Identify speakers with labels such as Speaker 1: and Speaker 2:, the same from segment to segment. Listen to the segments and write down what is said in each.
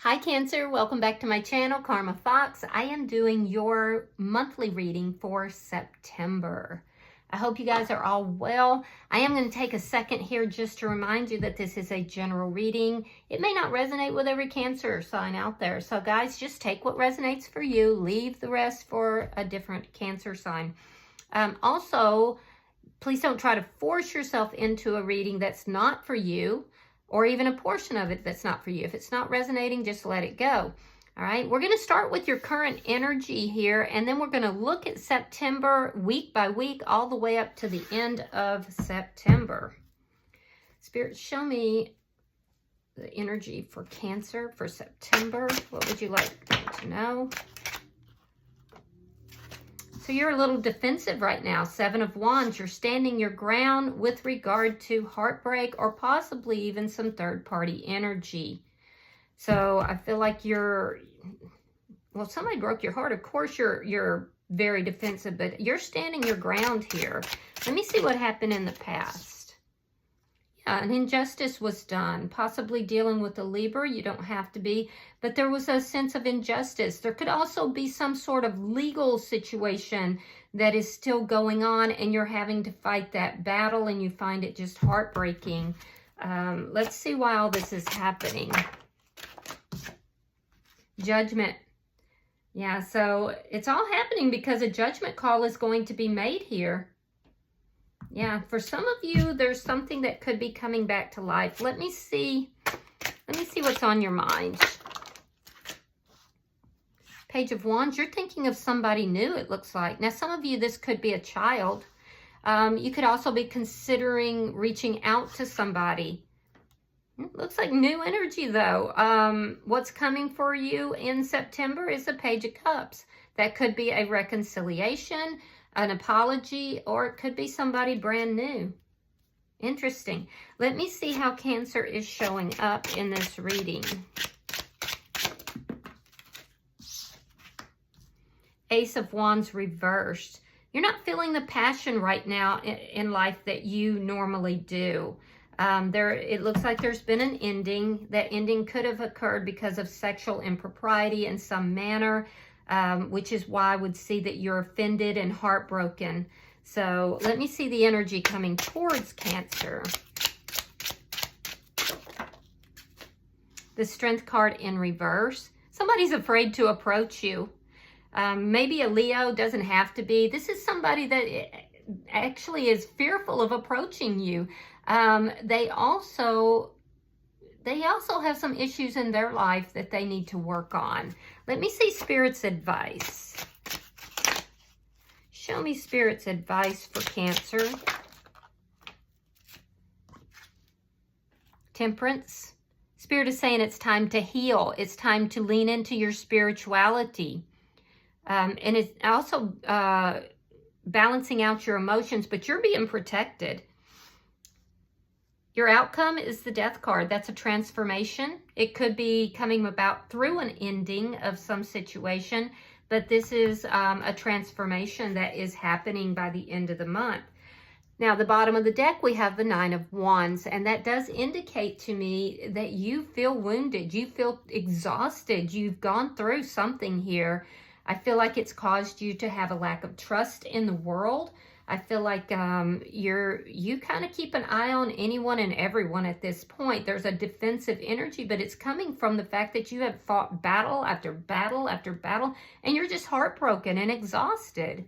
Speaker 1: Hi Cancer, welcome back to my channel, Karma Fox. I am doing your monthly reading for September. I hope you guys are all well. I am going to take a second here just to remind you that this is a general reading. It may not resonate with every Cancer sign out there. So guys, just take what resonates for you. Leave the rest for a different Cancer sign. Also, please don't try to force yourself into a reading that's not for you, or even a portion of it that's not for you. If it's not resonating, just let it go. All right, we're going to start with your current energy here, and then we're going to look at September week by week, all the way up to the end of September. Spirit, show me the energy for Cancer for September. What would you like to know? So you're a little defensive right now. 7 of Wands, you're standing your ground with regard to heartbreak or possibly even some third-party energy. So I feel like somebody broke your heart. Of course, you're very defensive, but you're standing your ground here. Let me see what happened in the past. Yeah, an injustice was done, possibly dealing with a Libra. You don't have to be, but there was a sense of injustice. There could also be some sort of legal situation that is still going on, and you're having to fight that battle, and you find it just heartbreaking. Let's see why all this is happening. Judgment. Yeah, so it's all happening because a judgment call is going to be made here. Yeah, for some of you, there's something that could be coming back to life. Let me see what's on your mind. Page of Wands, you're thinking of somebody new, it looks like. Now, some of you, this could be a child. You could also be considering reaching out to somebody. It looks like new energy, though. What's coming for you in September is the Page of Cups. That could be a reconciliation, an apology, or it could be somebody brand new. Interesting. Let me see how Cancer is showing up in this reading. Ace of Wands reversed. You're not feeling the passion right now in life that you normally do. It looks like there's been an ending. That ending could have occurred because of sexual impropriety in some manner. Which is why I would see that you're offended and heartbroken. So let me see the energy coming towards Cancer. The Strength card in reverse. Somebody's afraid to approach you. Maybe a Leo, doesn't have to be. This is somebody that actually is fearful of approaching you. They also have some issues in their life that they need to work on. Let me see Spirit's advice. Show me Spirit's advice for Cancer. Temperance. Spirit is saying it's time to heal. It's time to lean into your spirituality. And it's also balancing out your emotions, but you're being protected. Your outcome is the Death card. That's a transformation. It could be coming about through an ending of some situation, but this is a transformation that is happening by the end of the month. Now, the bottom of the deck, we have the 9 of Wands, and that does indicate to me that you feel wounded. You feel exhausted. You've gone through something here. I feel like it's caused you to have a lack of trust in the world. I feel like you kind of keep an eye on anyone and everyone at this point. There's a defensive energy, but it's coming from the fact that you have fought battle after battle after battle, and you're just heartbroken and exhausted.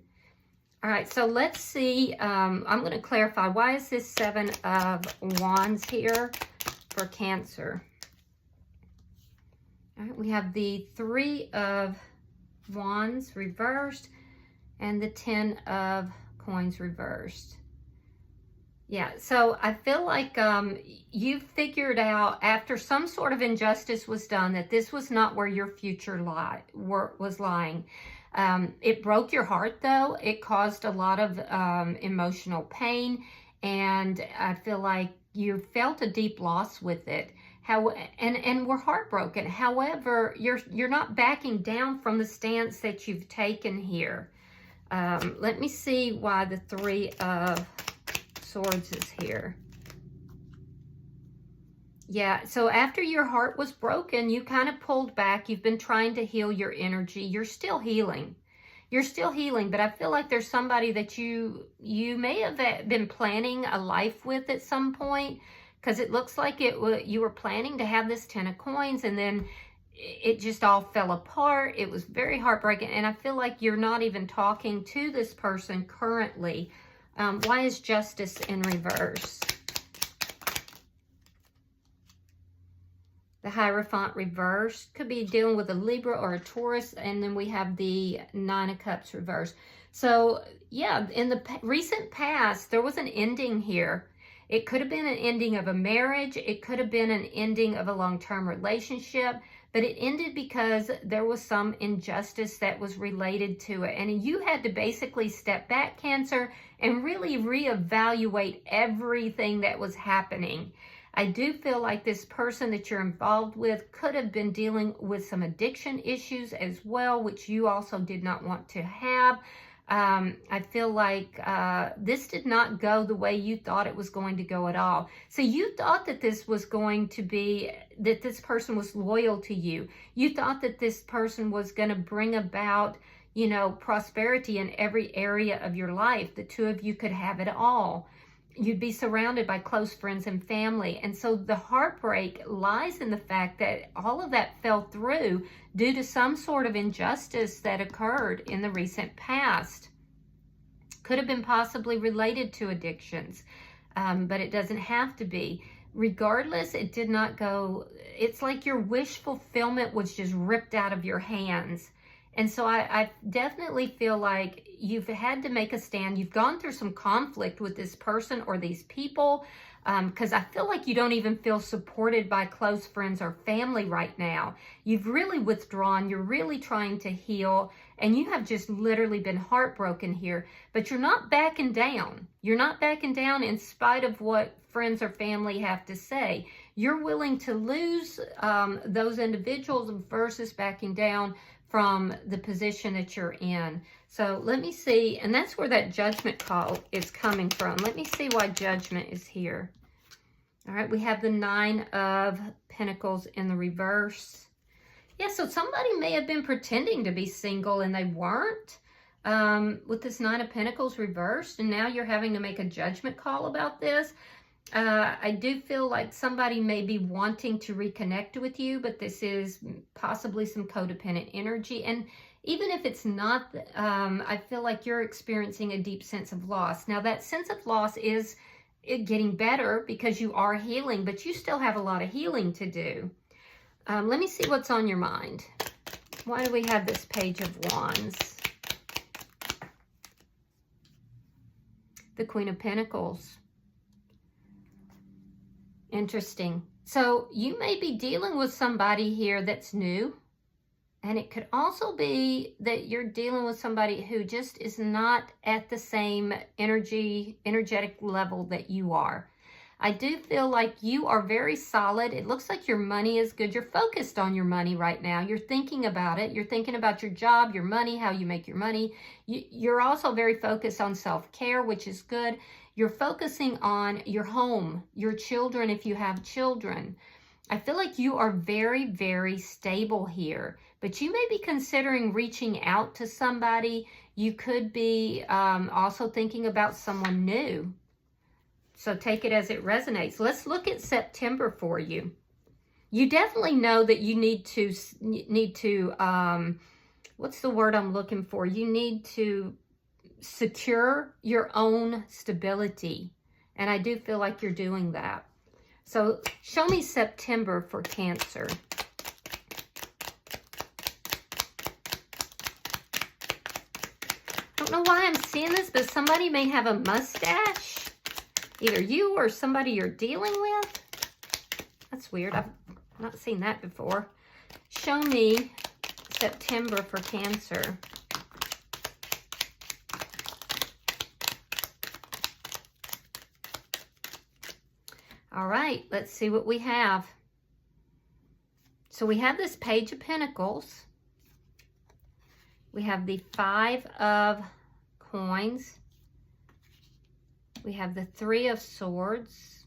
Speaker 1: All right, so let's see. I'm going to clarify. Why is this 7 of Wands here for Cancer? All right, we have the 3 of Wands reversed and the 10 of Coins reversed. Yeah, so I feel like you figured out after some sort of injustice was done that this was not where your future was lying. It broke your heart, though. It caused a lot of emotional pain, and I feel like you felt a deep loss with it. And we're heartbroken. However, you're not backing down from the stance that you've taken here. Let me see why the 3 of Swords is here. Yeah, so after your heart was broken, you kind of pulled back. You've been trying to heal your energy. You're still healing. You're still healing, but I feel like there's somebody that you may have been planning a life with at some point, because it looks like you were planning to have this 10 of coins, and then it just all fell apart. It was very heartbreaking, and I feel like you're not even talking to this person currently. Why is justice in reverse? The Hierophant reversed. Could be dealing with a Libra or a Taurus. And then we have the Nine of Cups reversed. So, yeah, in the recent past, there was an ending here. It could have been an ending of a marriage. It could have been an ending of a long-term relationship. But it ended because there was some injustice that was related to it. And you had to basically step back, Cancer, and really reevaluate everything that was happening. I do feel like this person that you're involved with could have been dealing with some addiction issues as well, which you also did not want to have. I feel like this did not go the way you thought it was going to go at all. So you thought that this was going to be, that this person was loyal to you. You thought that this person was going to bring about, you know, prosperity in every area of your life. The two of you could have it all. You'd be surrounded by close friends and family. And so the heartbreak lies in the fact that all of that fell through due to some sort of injustice that occurred in the recent past. Could have been possibly related to addictions, but it doesn't have to be. Regardless, it did not go, it's like your wish fulfillment was just ripped out of your hands. And so I definitely feel like you've had to make a stand. You've gone through some conflict with this person or these people, because I feel like you don't even feel supported by close friends or family right now. You've really withdrawn. You're really trying to heal, and you have just literally been heartbroken here. But you're not backing down. You're not backing down in spite of what friends or family have to say. You're willing to lose those individuals versus backing down from the position that you're in. So let me see, and that's where that judgment call is coming from. Let me see why judgment is here. All right, we have the Nine of Pentacles in the reverse. Yeah, so somebody may have been pretending to be single and they weren't, with this Nine of Pentacles reversed, and now you're having to make a judgment call about this. I do feel like somebody may be wanting to reconnect with you, but this is possibly some codependent energy. And even if it's not, I feel like you're experiencing a deep sense of loss. Now, that sense of loss is getting better because you are healing, but you still have a lot of healing to do. Let me see what's on your mind. Why do we have this Page of Wands? The Queen of Pentacles. Interesting. So you may be dealing with somebody here that's new. And it could also be that you're dealing with somebody who just is not at the same energetic level that you are. I do feel like you are very solid. It looks like your money is good. You're focused on your money right now. You're thinking about it. You're thinking about your job, your money, how you make your money. You're also very focused on self-care, which is good. You're focusing on your home, your children if you have children. I feel like you are very, very stable here, but you may be considering reaching out to somebody. You could be also thinking about someone new. So take it as it resonates. Let's look at September for you. You definitely know that you need to what's the word I'm looking for? You need to secure your own stability. And I do feel like you're doing that. So show me September for Cancer. I don't know why I'm seeing this, but somebody may have a mustache. Either you or somebody you're dealing with. That's weird. I've not seen that before. Show me September for Cancer. All right, let's see what we have. So we have this Page of Pentacles. We have the Five of Coins. We have the Three of Swords.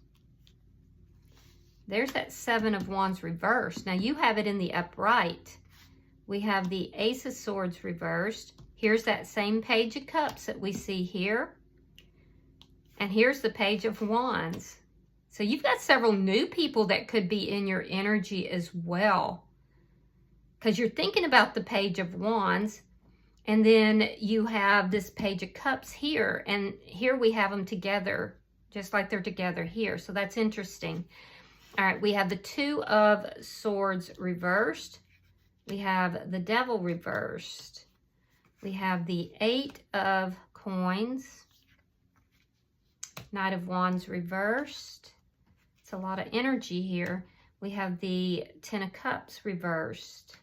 Speaker 1: There's that Seven of Wands reversed. Now you have it in the upright. We have the Ace of Swords reversed. Here's that same Page of Cups that we see here. And here's the Page of Wands. So you've got several new people that could be in your energy as well. Because you're thinking about the Page of Wands. And then you have this Page of Cups here. And here we have them together, just like they're together here. So that's interesting. All right, we have the Two of Swords reversed. We have the Devil reversed. We have the Eight of Coins. Knight of Wands reversed. It's a lot of energy here. We have the Ten of Cups reversed.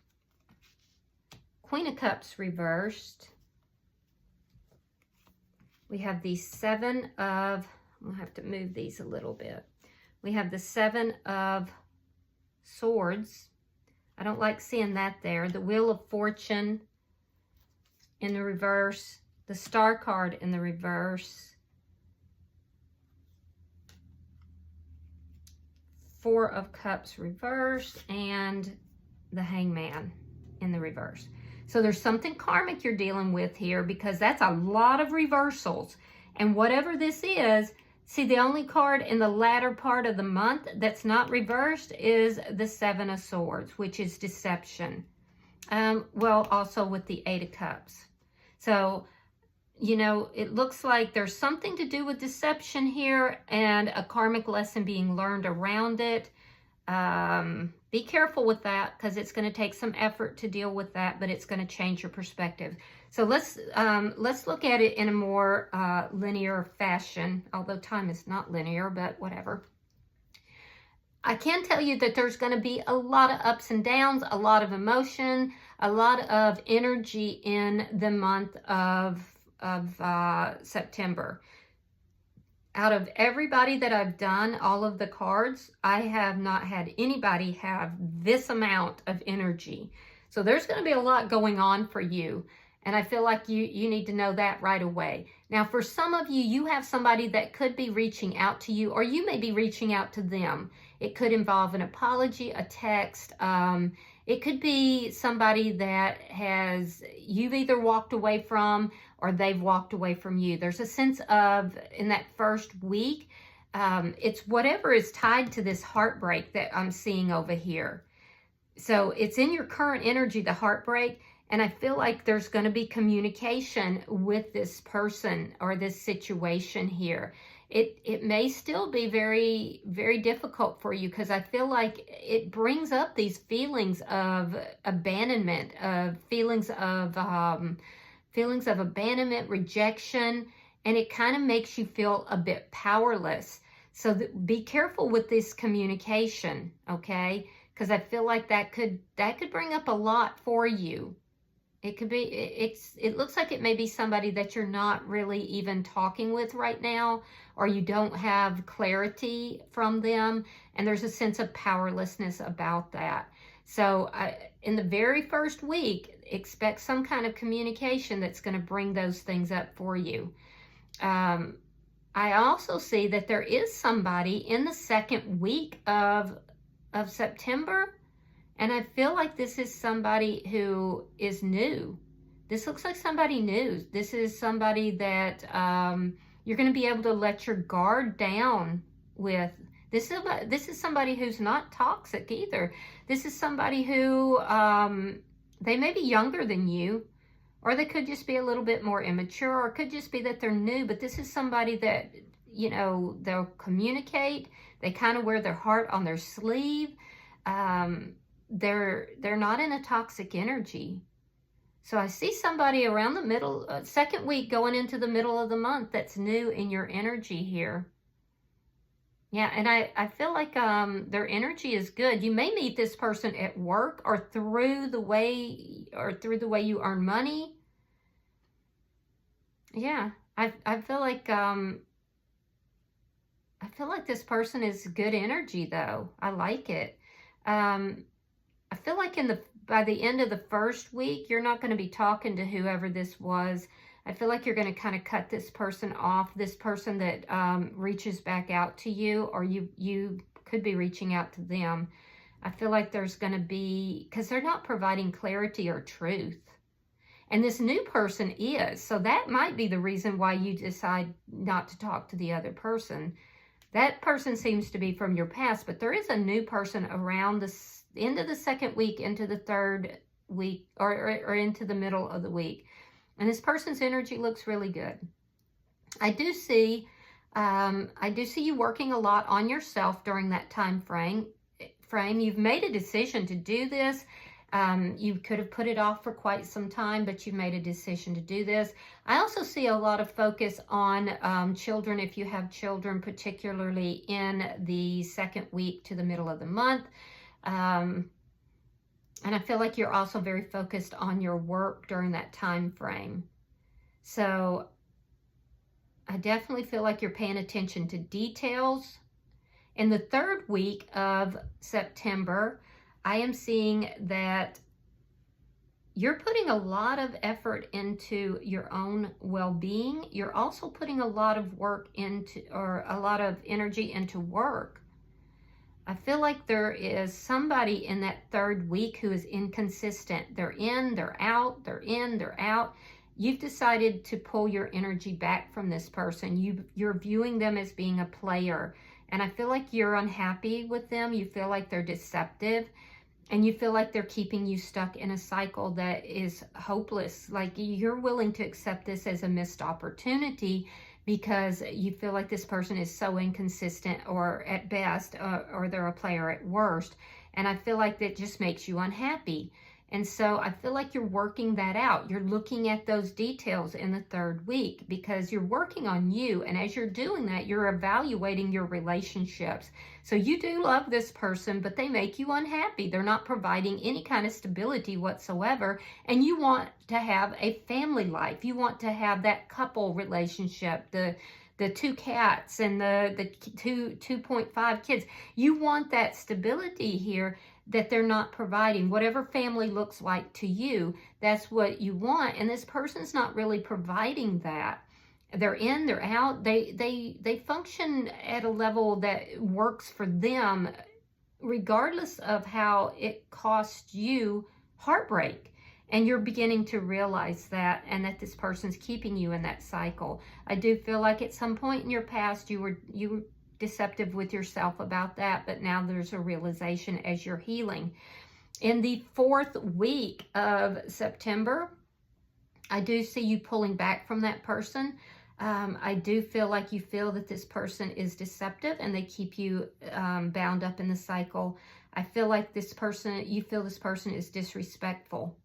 Speaker 1: Queen of Cups reversed. We have the Seven of, I'm going to have to move these a little bit. We have the Seven of Swords. I don't like seeing that there. The Wheel of Fortune in the reverse. The Star card in the reverse. Four of Cups reversed. And the Hangman in the reverse. So there's something karmic you're dealing with here, because that's a lot of reversals. And whatever this is, see, the only card in the latter part of the month that's not reversed is the Seven of Swords, which is deception. Well, also with the Eight of Cups. So, you know, it looks like there's something to do with deception here and a karmic lesson being learned around it. Be careful with that, because it's going to take some effort to deal with that, but it's going to change your perspective. So let's look at it in a more linear fashion, although time is not linear, but whatever. I can tell you that there's going to be a lot of ups and downs, a lot of emotion, a lot of energy in the month of September. Out of everybody that I've done, all of the cards, I have not had anybody have this amount of energy. So there's going to be a lot going on for you. And I feel like you need to know that right away. Now, for some of you, you have somebody that could be reaching out to you, or you may be reaching out to them. It could involve an apology, a text. It could be somebody that you've either walked away from or they've walked away from you. There's a sense of, in that first week, it's whatever is tied to this heartbreak that I'm seeing over here. So it's in your current energy, the heartbreak, and I feel like there's going to be communication with this person or this situation here. It may still be very, very difficult for you, because I feel like it brings up these feelings of abandonment, feelings of abandonment, rejection, and it kind of makes you feel a bit powerless. So be careful with this communication, okay? Because I feel like that could bring up a lot for you. It could be, it looks like it may be somebody that you're not really even talking with right now, or you don't have clarity from them, and there's a sense of powerlessness about that. So in the very first week, expect some kind of communication that's going to bring those things up for you. I also see that there is somebody in the second week of September. And I feel like this is somebody who is new. This looks like somebody new. This is somebody that you're going to be able to let your guard down with. This is somebody who's not toxic either. This is somebody who, they may be younger than you, or they could just be a little bit more immature, or it could just be that they're new. But this is somebody that, you know, they'll communicate. They kind of wear their heart on their sleeve. They're not in a toxic energy. So I see somebody around the middle, second week going into the middle of the month that's new in your energy here. Yeah, and I feel like their energy is good. You may meet this person at work or through the way you earn money. Yeah, I feel like this person is good energy though. I like it. I feel like by the end of the first week, you're not going to be talking to whoever this was. I feel like you're going to kind of cut this person off, this person that reaches back out to you, or you could be reaching out to them. I feel like there's going to be, because they're not providing clarity or truth. And this new person is. So that might be the reason why you decide not to talk to the other person. That person seems to be from your past, but there is a new person around the end of the second week into the third week, or into the middle of the week. And this person's energy looks really good. I do see you working a lot on yourself during that time frame. You've made a decision to do this. You could have put it off for quite some time, but you made a decision to do this. I also see a lot of focus on children, if you have children, particularly in the second week to the middle of the month. And I feel like you're also very focused on your work during that time frame. So I definitely feel like you're paying attention to details. In the third week of September, I am seeing that you're putting a lot of effort into your own well-being. You're also putting a lot of work into, or a lot of energy into work. I feel like there is somebody in that third week who is inconsistent. They're in, they're out, they're in, they're out. You've decided to pull your energy back from this person. You're viewing them as being a player. And I feel like you're unhappy with them. You feel like they're deceptive. And you feel like they're keeping you stuck in a cycle that is hopeless. Like you're willing to accept this as a missed opportunity because you feel like this person is so inconsistent, or at best, or they're a player at worst. And I feel like that just makes you unhappy. And so I feel like you're working that out. You're looking at those details in the third week because you're working on you. And as you're doing that, you're evaluating your relationships. So you do love this person, but they make you unhappy. They're not providing any kind of stability whatsoever. And you want to have a family life. You want to have that couple relationship, the 2 cats and the 2.5 kids. You want that stability here that they're not providing. Whatever family looks like to you, that's what you want. And this person's not really providing that. They're in, they're out. They function at a level that works for them, regardless of how it costs you heartbreak. And you're beginning to realize that, and that this person's keeping you in that cycle. I do feel like at some point in your past, you were deceptive with yourself about that, but now there's a realization as you're healing. In the fourth week of September, I do see you pulling back from that person. I do feel like you feel that this person is deceptive and they keep you bound up in the cycle. I feel like you feel this person is disrespectful,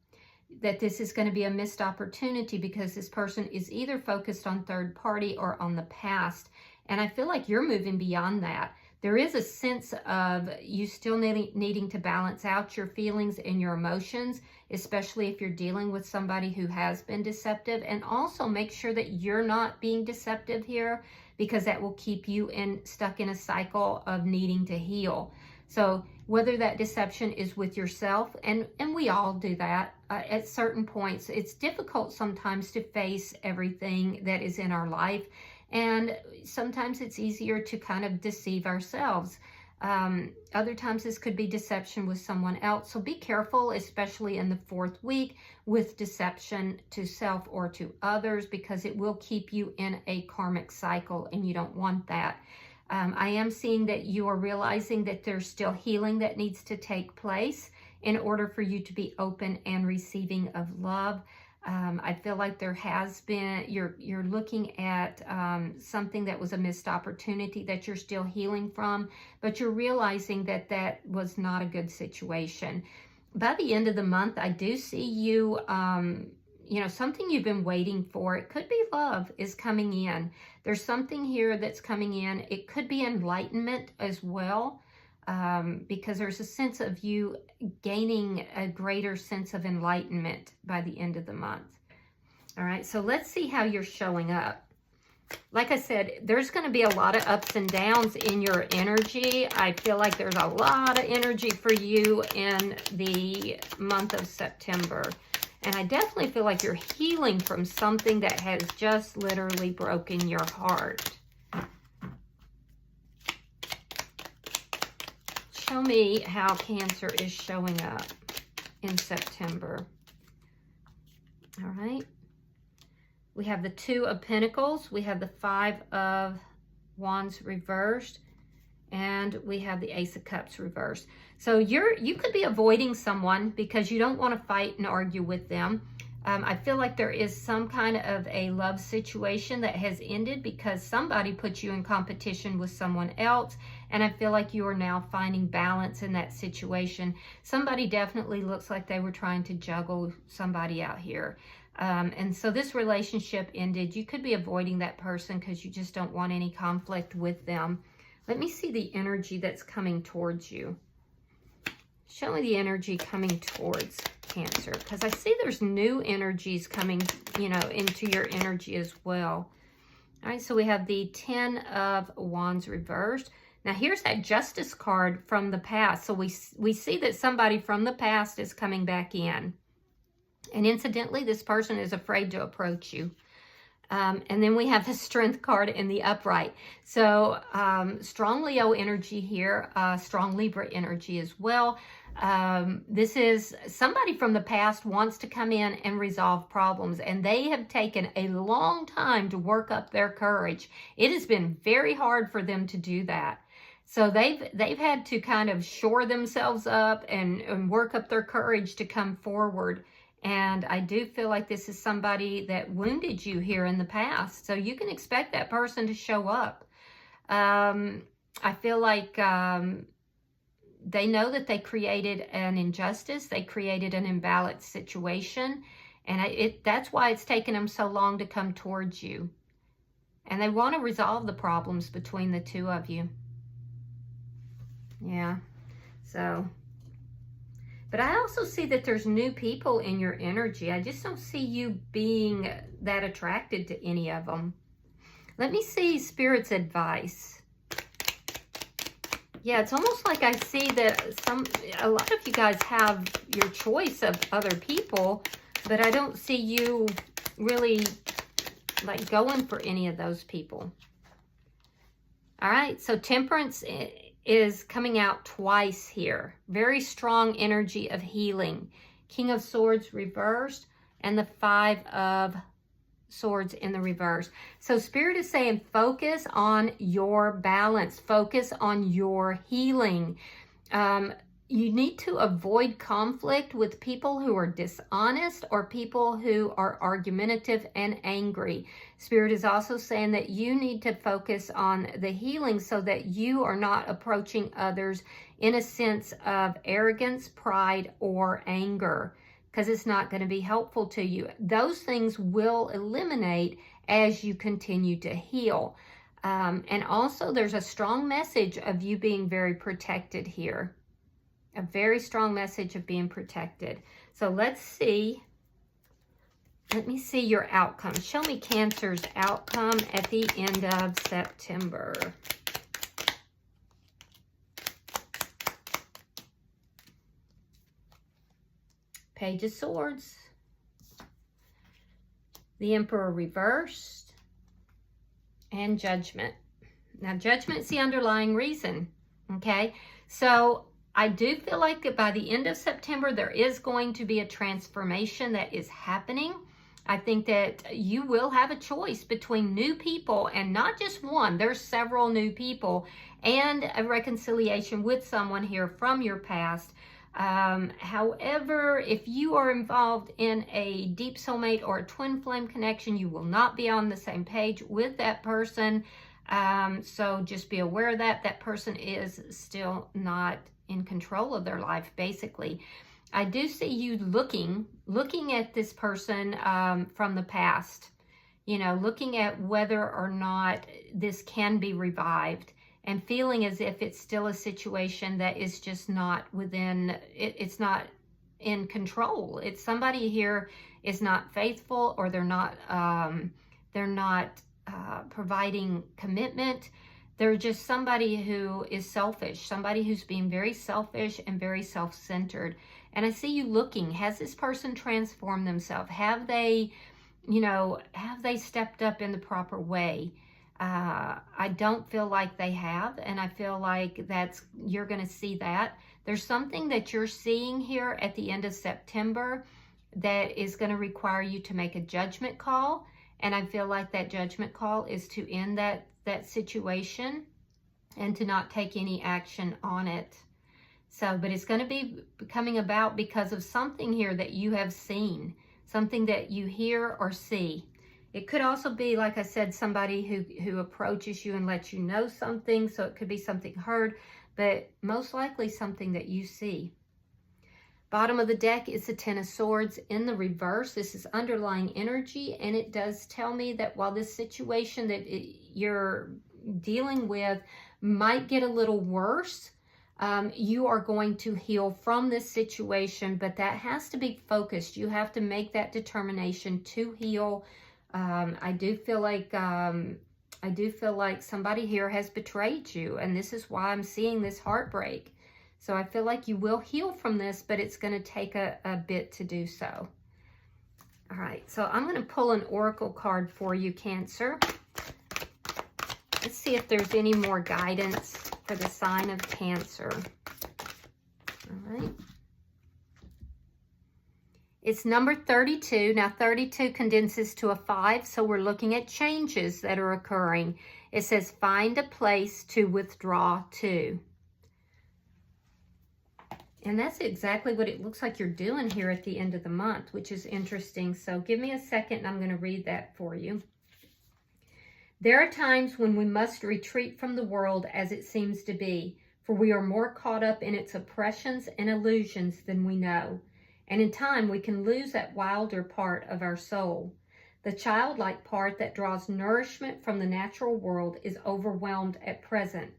Speaker 1: that this is going to be a missed opportunity because this person is either focused on third party or on the past. And I feel like you're moving beyond that. There is a sense of you still needing to balance out your feelings and your emotions, especially if you're dealing with somebody who has been deceptive. And also make sure that you're not being deceptive here, because that will keep you stuck in a cycle of needing to heal. So whether that deception is with yourself, and we all do that at certain points. It's difficult sometimes to face everything that is in our life. And sometimes it's easier to kind of deceive ourselves. Other times this could be deception with someone else. So be careful, especially in the fourth week, with deception to self or to others, because it will keep you in a karmic cycle and you don't want that. I am seeing that you are realizing that there's still healing that needs to take place in order for you to be open and receiving of love. I feel like there has been, you're looking at something that was a missed opportunity that you're still healing from, but you're realizing that that was not a good situation. By the end of the month, I do see you, something you've been waiting for. It could be love is coming in. There's something here that's coming in. It could be enlightenment as well. Because there's a sense of you gaining a greater sense of enlightenment by the end of the month. All right, so let's see how you're showing up. Like I said, there's going to be a lot of ups and downs in your energy. I feel like there's a lot of energy for you in the month of September. And I definitely feel like you're healing from something that has just literally broken your heart. me how Cancer is showing up in September. All right. We have the Two of Pentacles. We have the Five of Wands reversed. And we have the Ace of Cups reversed. So you could be avoiding someone because you don't want to fight and argue with them. I feel like there is some kind of a love situation that has ended because somebody put you in competition with someone else. And I feel like you are now finding balance in that situation. Somebody definitely looks like they were trying to juggle somebody out here. And so this relationship ended. You could be avoiding that person because you just don't want any conflict with them. Let me see the energy that's coming towards you. Show me the energy coming towards Cancer, because I see there's new energies coming, you know, into your energy as well. All right, so we have the Ten of Wands reversed. Now, here's that Justice card from the past. So we see that somebody from the past is coming back in. And incidentally, this person is afraid to approach you. And then we have the Strength card in the upright. So strong Leo energy here, strong Libra energy as well. This is somebody from the past wants to come in and resolve problems, and they have taken a long time to work up their courage. It has been very hard for them to do that. So they've had to kind of shore themselves up and work up their courage to come forward. And I do feel like this is somebody that wounded you here in the past. So you can expect that person to show up. I feel like they know that they created an injustice. They created an imbalanced situation. And that's why it's taken them so long to come towards you. And they want to resolve the problems between the two of you. Yeah. So... but I also see that there's new people in your energy. I just don't see you being that attracted to any of them. Let me see Spirit's advice. Yeah, it's almost like I see that a lot of you guys have your choice of other people, but I don't see you really like going for any of those people. All right, so Temperance is coming out twice here. Very strong energy of healing. King of Swords reversed and the Five of Swords in the reverse. So Spirit is saying focus on your balance. Focus on your healing. You need to avoid conflict with people who are dishonest or people who are argumentative and angry. Spirit is also saying that you need to focus on the healing so that you are not approaching others in a sense of arrogance, pride, or anger, because it's not going to be helpful to you. Those things will eliminate as you continue to heal. And also there's a strong message of you being very protected here. A very strong message of being protected. So let's see. Let me see your outcome. Show me Cancer's outcome at the end of September. Page of Swords. The Emperor reversed. And Judgment. Now, Judgment's the underlying reason. Okay? So I do feel like that by the end of September, there is going to be a transformation that is happening. I think that you will have a choice between new people, and not just one. There's several new people, and a reconciliation with someone here from your past. However, if you are involved in a deep soulmate or a twin flame connection, you will not be on the same page with that person. So just be aware of that. That person is still not in control of their life, basically. I do see you looking at this person from the past, you know, looking at whether or not this can be revived, and feeling as if it's still a situation that is just not within, it's not in control. It's somebody here is not faithful, or they're not providing commitment. They're just somebody who is selfish, somebody who's being very selfish and very self-centered. And I see you looking, has this person transformed themselves? Have they, you know, have they stepped up in the proper way? I don't feel like they have, and I feel like you're going to see that. There's something that you're seeing here at the end of September that is going to require you to make a judgment call, and I feel like that judgment call is to end that situation and to not take any action on it. So, but it's going to be coming about because of something here that you have seen, something that you hear or see. It could also be, like I said, somebody who approaches you and lets you know something. So it could be something heard, but most likely something that you see. Bottom of the deck is the Ten of Swords in the reverse. This is underlying energy, and it does tell me that while this situation that you're dealing with might get a little worse, you are going to heal from this situation, but that has to be focused. You have to make that determination to heal. I do feel like somebody here has betrayed you, and this is why I'm seeing this heartbreak. So I feel like you will heal from this, but it's going to take a bit to do so. All right, so I'm going to pull an oracle card for you, Cancer. Let's see if there's any more guidance for the sign of Cancer. All right. It's number 32. Now, 32 condenses to a 5, so we're looking at changes that are occurring. It says, find a place to withdraw to. And that's exactly what it looks like you're doing here at the end of the month, which is interesting. So give me a second, and I'm going to read that for you. There are times when we must retreat from the world as it seems to be, for we are more caught up in its oppressions and illusions than we know. And in time, we can lose that wilder part of our soul. The childlike part that draws nourishment from the natural world is overwhelmed at present.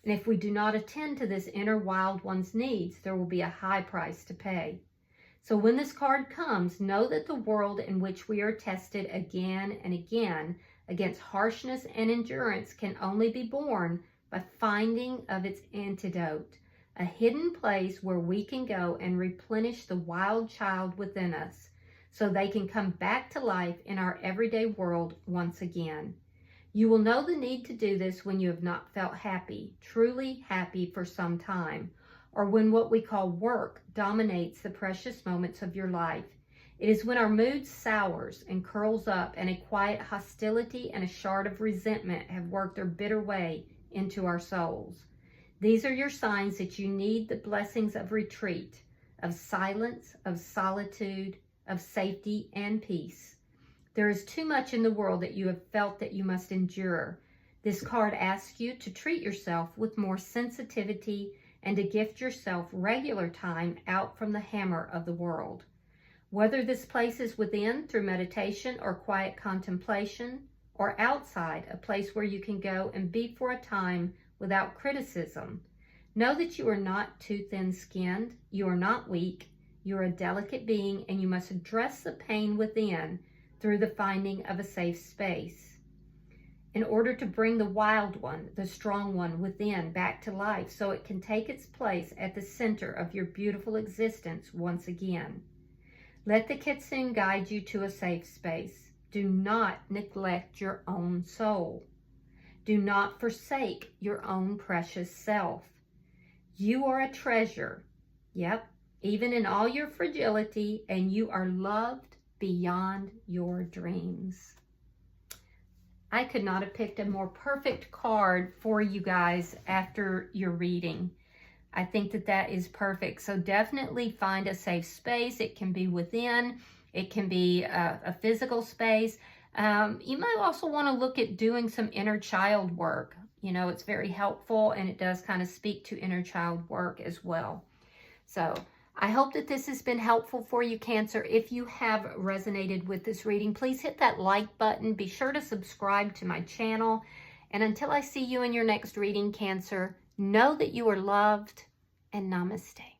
Speaker 1: And if we do not attend to this inner wild one's needs, there will be a high price to pay. So when this card comes, know that the world in which we are tested again and again against harshness and endurance can only be borne by finding of its antidote, a hidden place where we can go and replenish the wild child within us so they can come back to life in our everyday world once again. You will know the need to do this when you have not felt happy, truly happy for some time, or when what we call work dominates the precious moments of your life. It is when our mood sours and curls up and a quiet hostility and a shard of resentment have worked their bitter way into our souls. These are your signs that you need the blessings of retreat, of silence, of solitude, of safety and peace. There is too much in the world that you have felt that you must endure. This card asks you to treat yourself with more sensitivity and to gift yourself regular time out from the hammer of the world. Whether this place is within through meditation or quiet contemplation, or outside, a place where you can go and be for a time without criticism, know that you are not too thin-skinned, you are not weak, you are a delicate being, and you must address the pain within through the finding of a safe space. In order to bring the wild one, the strong one within back to life so it can take its place at the center of your beautiful existence once again. Let the kitsune guide you to a safe space. Do not neglect your own soul. Do not forsake your own precious self. You are a treasure. Yep, even in all your fragility, and you are loved beyond your dreams. I could not have picked a more perfect card for you guys after your reading. I think that that is perfect. So definitely find a safe space. It can be within, it can be a physical space. You might also want to look at doing some inner child work. You know, it's very helpful, and it does kind of speak to inner child work as well. So I hope that this has been helpful for you, Cancer. If you have resonated with this reading, please hit that like button. Be sure to subscribe to my channel. And until I see you in your next reading, Cancer, know that you are loved, and namaste.